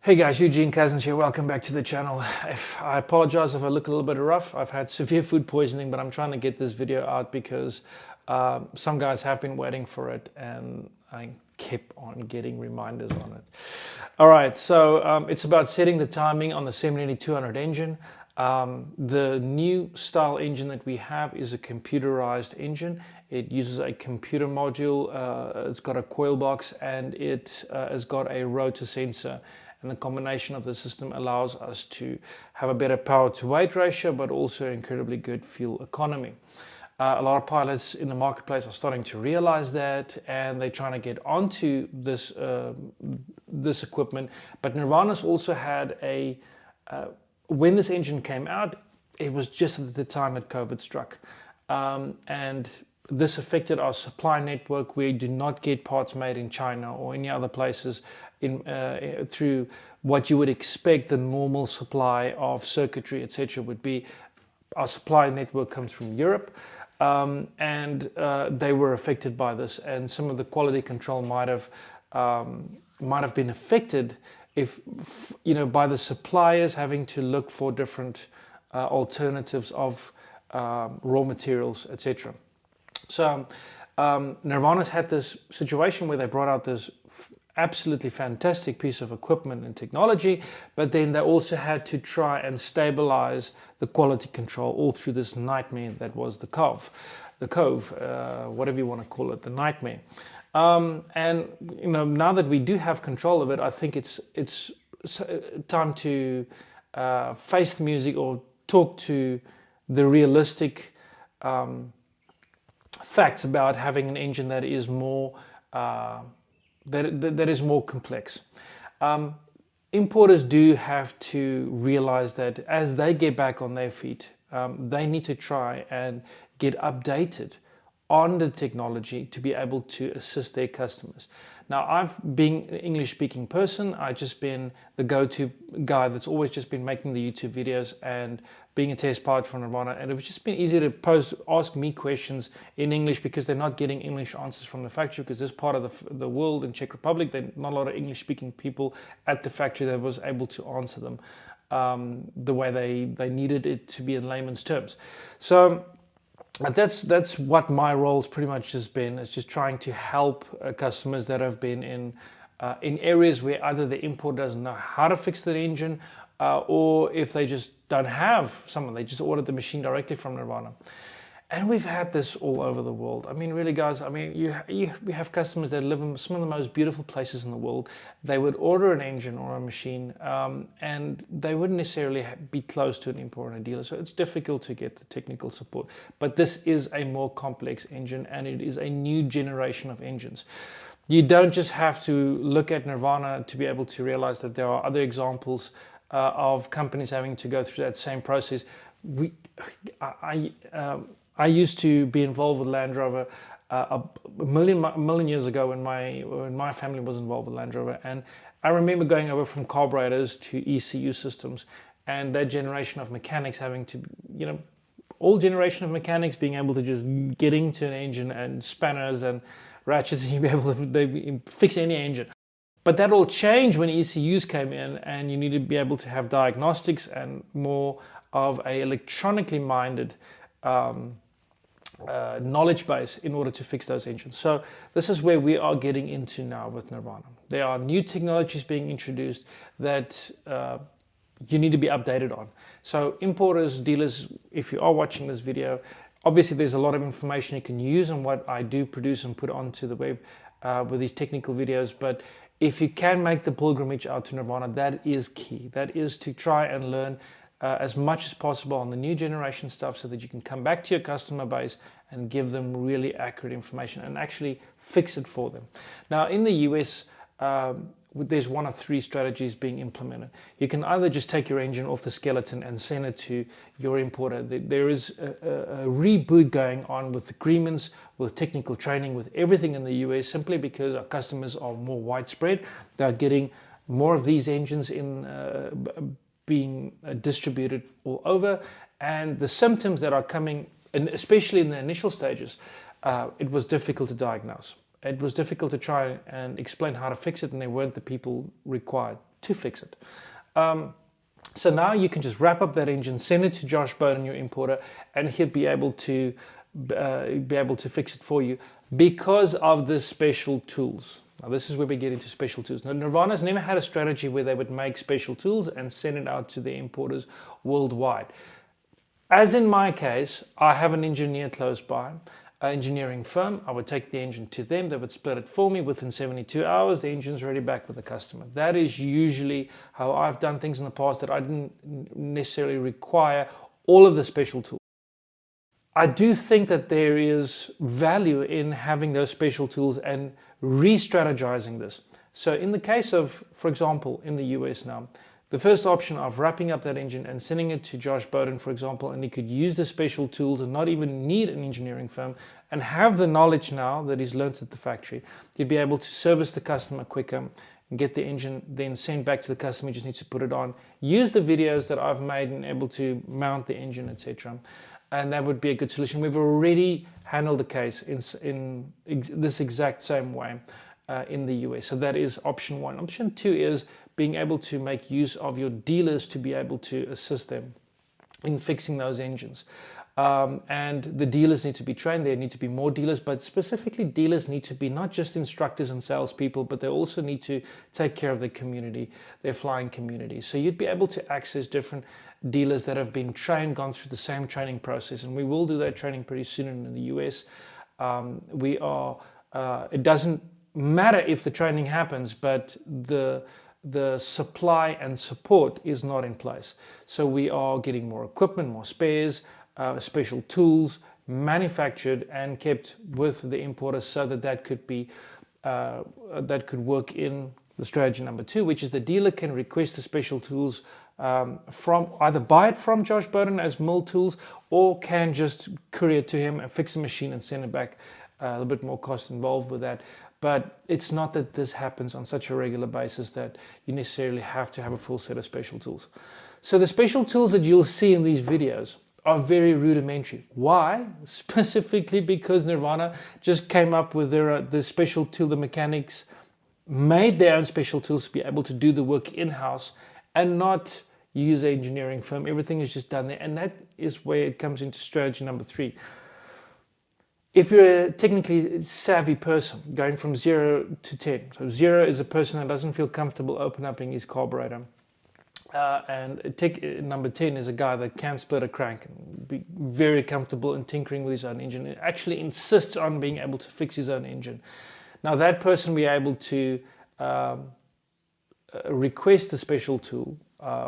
Hey guys, Eugene Cousins here. Welcome back to the channel. I apologize if I look a little bit rough. I've had severe food poisoning, but I'm trying to get this video out because some guys have been waiting for it and I kept on getting reminders on it. All right, so it's about setting the timing on the 780-200 engine. The new style engine that we have is a computerized engine. It uses a computer module, it's got a coil box, and it has got a rotor sensor. And the combination of the system allows us to have a better power to weight ratio, but also incredibly good fuel economy. A lot of pilots in the marketplace are starting to realize that, and they're trying to get onto this this equipment. But Nirvana's also had when this engine came out, it was just at the time that COVID struck, and this affected our supply network. We do not get parts made in China or any other places through what you would expect the normal supply of circuitry, etc. would be. Our supply network comes from Europe, and they were affected by this, and some of the quality control might have been affected if by the suppliers having to look for different alternatives of raw materials, etc. So Nirvana's had this situation where they brought out this absolutely fantastic piece of equipment and technology, but then they also had to try and stabilize the quality control all through this nightmare that was the cove, whatever you want to call it, the nightmare. And now that we do have control of it, I think it's time to face the music or talk to the realistic facts about having an engine that is more that is more complex. Importers do have to realize that as they get back on their feet, they need to try and get updated on the technology to be able to assist their customers. Now, I've been an English-speaking person. I've just been the go-to guy that's always just been making the YouTube videos and being a test pilot for Nirvana, and it's just been easy to ask me questions in English because they're not getting English answers from the factory, because this part of the world in Czech Republic, there's not a lot of English-speaking people at the factory that was able to answer them the way they needed it to be in layman's terms. So that's what my role's pretty much just been. It's just trying to help customers that have been in areas where either the importer doesn't know how to fix the engine, or if they just don't have someone, they just ordered the machine directly from Nirvana. And we've had this all over the world. I mean, really, guys, I mean, we have customers that live in some of the most beautiful places in the world. They would order an engine or a machine, and they wouldn't necessarily be close to an importer and a dealer. So it's difficult to get the technical support. But this is a more complex engine, and it is a new generation of engines. You don't just have to look at Nirvana to be able to realize that there are other examples of companies having to go through that same process. I used to be involved with Land Rover a million years ago when my family was involved with Land Rover, and I remember going over from carburetors to ECU systems, and that generation of mechanics having to, all generation of mechanics being able to just get into an engine and spanners and ratchets and be able to fix any engine. But that all changed when ECUs came in, and you need to be able to have diagnostics and more of a electronically minded knowledge base in order to fix those engines. So this is where we are getting into now with Nirvana. There are new technologies being introduced that you need to be updated on. So importers, dealers, if you are watching this video, obviously there's a lot of information you can use on what I do produce and put onto the web with these technical videos, but if you can make the pilgrimage out to Nirvana, that is key. That is to try and learn as much as possible on the new generation stuff so that you can come back to your customer base and give them really accurate information and actually fix it for them. Now, in the US, there's one of three strategies being implemented. You can either just take your engine off the skeleton and send it to your importer. There is a reboot going on with agreements, with technical training, with everything in the US, simply because our customers are more widespread. They're getting more of these engines being distributed all over, and the symptoms that are coming, and especially in the initial stages, it was difficult to diagnose. It was difficult to try and explain how to fix it, and there weren't the people required. to fix it. So now you can just wrap up that engine, send it to Josh Bowden, your importer, and he'll be able to fix it for you because of the special tools. Now this is where we get into special tools. Now Nirvana's never had a strategy where they would make special tools and send it out to the importers worldwide. As in my case, I have an engineer close by, an engineering firm. I would take the engine to them, they would split it for me. Within 72 hours, the engine's already back with the customer. That is usually how I've done things in the past, that I didn't necessarily require all of the special tools. I do think that there is value in having those special tools and re-strategizing this. So in the case of, for example, in the US now, the first option of wrapping up that engine and sending it to Josh Bowden, for example, and he could use the special tools and not even need an engineering firm and have the knowledge now that he's learned at the factory. He'd be able to service the customer quicker and get the engine then sent back to the customer. He just needs to put it on. Use the videos that I've made and able to mount the engine, etc. And that would be a good solution. We've already handled the case in this exact same way in the US. So that is option one. Option two is being able to make use of your dealers to be able to assist them in fixing those engines. And the dealers need to be trained. There need to be more dealers, but specifically dealers need to be not just instructors and salespeople, but they also need to take care of their community, their flying community. So you'd be able to access different dealers that have been trained, gone through the same training process, and we will do that training pretty soon in the US. It doesn't matter if the training happens, but the supply and support is not in place. So we are getting more equipment, more spares, special tools manufactured and kept with the importers, so that could be that could work in the strategy number two, which is the dealer can request the special tools from either buy it from Josh Bowden as mill tools, or can just courier it to him and fix the machine and send it back. A little bit more cost involved with that. But it's not that this happens on such a regular basis that you necessarily have to have a full set of special tools. So the special tools that you'll see in these videos are very rudimentary. Why? Specifically because Nirvana just came up with the special tool. The mechanics made their own special tools to be able to do the work in-house and not use an engineering firm. Everything is just done there. And that is where it comes into strategy number three. If you're a technically savvy person, going from 0 to 10, so 0 is a person that doesn't feel comfortable opening his carburetor, and number 10 is a guy that can split a crank and be very comfortable in tinkering with his own engine, and actually insists on being able to fix his own engine. Now that person will be able to request a special tool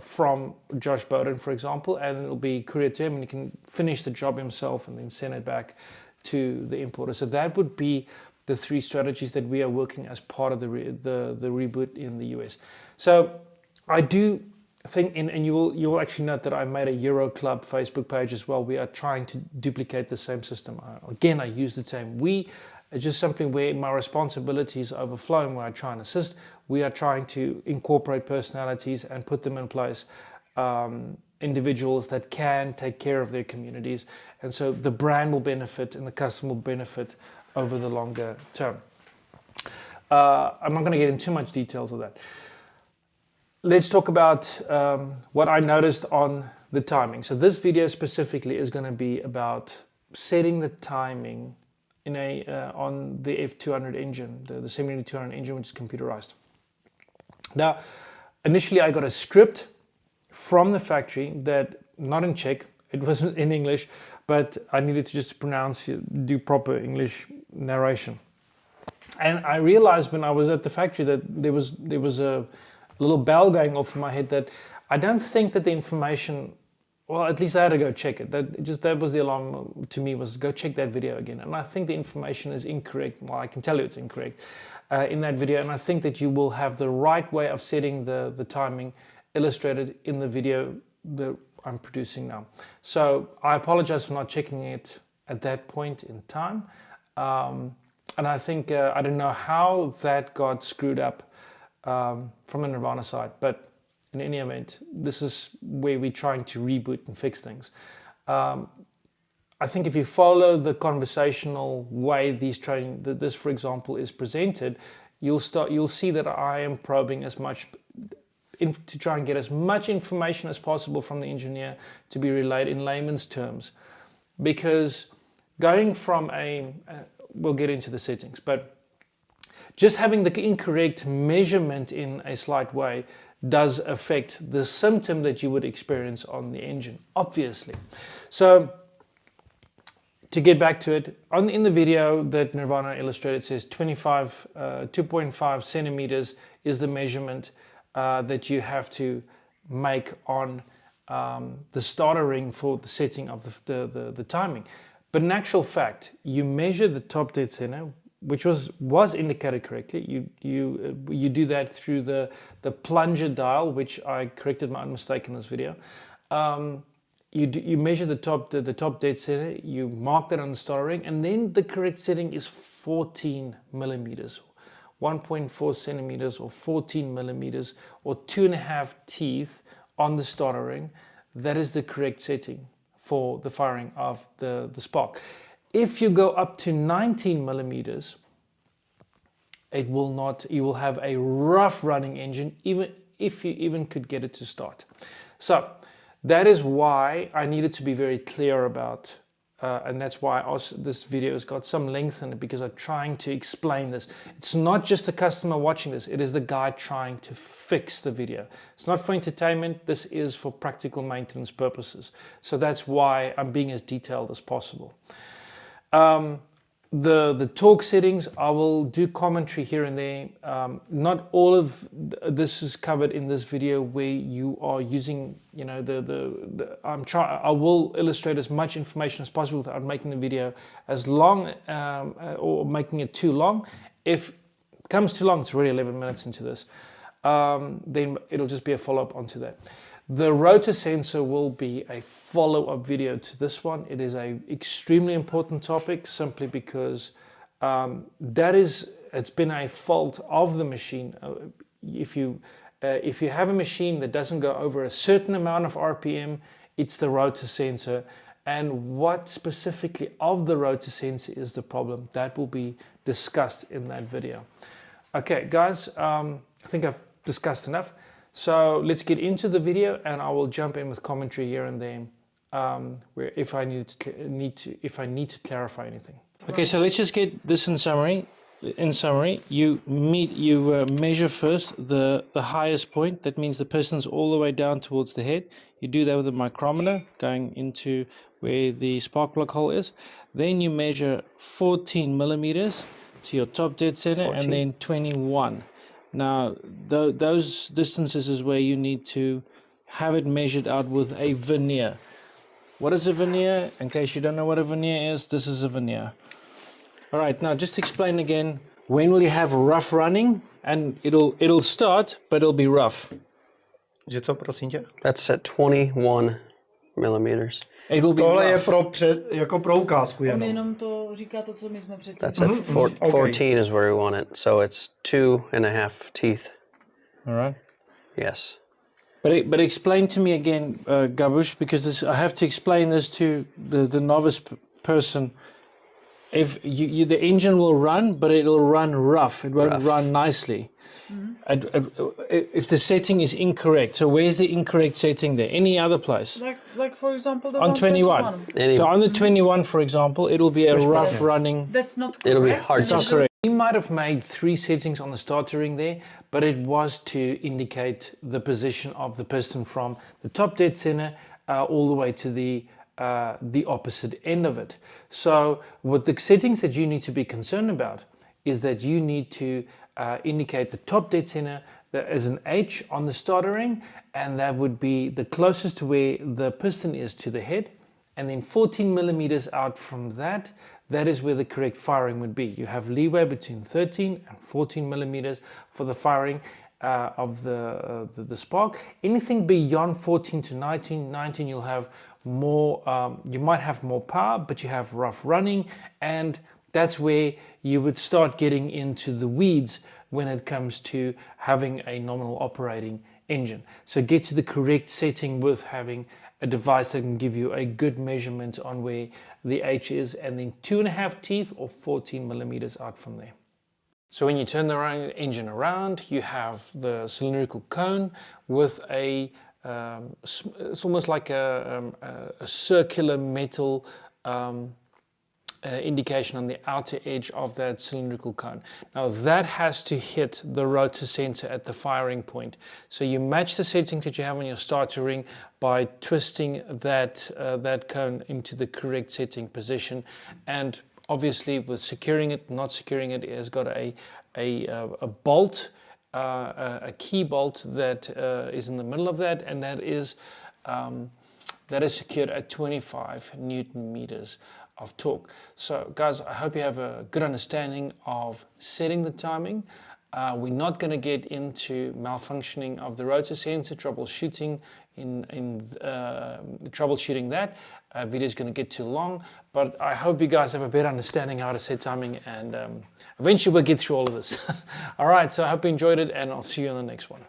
from Josh Bowden, for example, and it'll be couriered to him, and he can finish the job himself and then send it back to the importer. So that would be the three strategies that we are working as part of the reboot in the US. So I do think, and you will actually note that I made a Euro Club Facebook page as well. We are trying to duplicate the same system. Again, I use the term we. It's just something where my responsibilities overflow and where I try and assist. We are trying to incorporate personalities and put them in place. Individuals that can take care of their communities, and so the brand will benefit and the customer will benefit over the longer term. I'm not going to get into too much details of that. Let's talk about what I noticed on the timing. So this video specifically is going to be about setting the timing in on the F200 engine, the 7200 engine, which is computerized. Now, initially I got a script from the factory that, not in Czech, it wasn't in English, but I needed to just do proper English narration. And I realized when I was at the factory that there was a little bell going off in my head that I don't think that the information, well, at least I had to go check it. That was the alarm to me, was go check that video again. And I think the information is incorrect. Well, I can tell you it's incorrect in that video. And I think that you will have the right way of setting the timing illustrated in the video that I'm producing now. So I apologize for not checking it at that point in time. And I think, I don't know how that got screwed up from the Nirvana side, but in any event, this is where we're trying to reboot and fix things. I think if you follow the conversational way this, for example, is presented, you'll see that I am probing as much to try and get as much information as possible from the engineer to be relayed in layman's terms. Because going from we'll get into the settings, but just having the incorrect measurement in a slight way does affect the symptom that you would experience on the engine, obviously. So to get back to it, in the video that Nirvana illustrated, it says 2.5 centimeters is the measurement that you have to make on the starter ring for the setting of the timing. But in actual fact, you measure the top dead center, which was indicated correctly. You do that through the plunger dial, which I corrected my own mistake in this video. You measure the top dead center, you mark that on the starter ring, and then the correct setting is 14 millimeters, 1.4 centimeters, or 14 millimeters, or 2.5 teeth on the starter ring. That is the correct setting for the firing of the spark. If you go up to 19 millimeters, it will not. You will have a rough running engine, even if you even could get it to start. So that is why I needed to be very clear about, and that's why also this video has got some length in it, because I'm trying to explain this. It's not just the customer watching this, it is the guy trying to fix the video. It's not for entertainment, this is for practical maintenance purposes. So that's why I'm being as detailed as possible. The torque settings, I will do commentary here and there. Not all of this is covered in this video where you are using, you know, I will illustrate as much information as possible without making the video as long or making it too long. If it comes too long, it's already 11 minutes into this, then it'll just be a follow-up onto that. The rotor sensor will be a follow-up video to this one. It is an extremely important topic, simply because it's been a fault of the machine. If you have a machine that doesn't go over a certain amount of RPM, it's the rotor sensor. And what specifically of the rotor sensor is the problem, that will be discussed in that video. Okay, guys, I think I've discussed enough. So let's get into the video, and I will jump in with commentary here and there, where if I need to clarify anything. Okay, so let's just get this in summary. In summary, you measure first the highest point. That means the piston's all the way down towards the head. You do that with a micrometer going into where the spark plug hole is. Then you measure 14 millimeters to your top dead center, 14. And then 21. Now, those distances is where you need to have it measured out with a vernier. What is a vernier? In case you don't know what a vernier is, this is a vernier. All right, now just explain again, when will you have rough running? And it'll start, but it'll be rough. Že co, prosím tě? That's at 21 millimeters. It will be Tohle rough. je jako pro ukázku On jenom to říká to, co my jsme předtím. That's at 14 is where we want it. So it's 2.5 teeth. All right. Yes. But explain to me again, Gabush, because I have to explain this to the novice person. If the engine will run, but it'll run rough. It won't run nicely. If the setting is incorrect. So where's the incorrect setting there? Any other place? Like for example, the on 21. So on the 21, for example, it'll be a rough running. That's not correct. It'll be hard. It's not correct. We might have made 3 settings on the starter ring there, but it was to indicate the position of the piston from the top dead center all the way to the opposite end of it. So what the settings that you need to be concerned about is that you need to indicate the top dead center as an H on the starter ring, and that would be the closest to where the piston is to the head, and then 14 millimeters out from that, that is where the correct firing would be. You have leeway between 13 and 14 millimeters for the firing of the spark. Anything beyond 14 to 19 you'll have more, you might have more power, but you have rough running, and that's where you would start getting into the weeds when it comes to having a nominal operating engine. So get to the correct setting with having a device that can give you a good measurement on where the H is, and then 2.5 teeth or 14 millimeters out from there. So when you turn the engine around, you have the cylindrical cone with it's almost like a circular metal indication on the outer edge of that cylindrical cone. Now that has to hit the rotor sensor at the firing point. So you match the settings that you have on your starter ring by twisting that cone into the correct setting position, and obviously with securing it, not securing it, has got a bolt, a key bolt that is in the middle of that, and that is secured at 25 Newton meters of torque. So guys, I hope you have a good understanding of setting the timing. We're not going to get into malfunctioning of the rotor sensor, troubleshooting troubleshooting that. Video is going to get too long, but I hope you guys have a better understanding how to set timing, and eventually we'll get through all of this. All right, so I hope you enjoyed it, and I'll see you on the next one.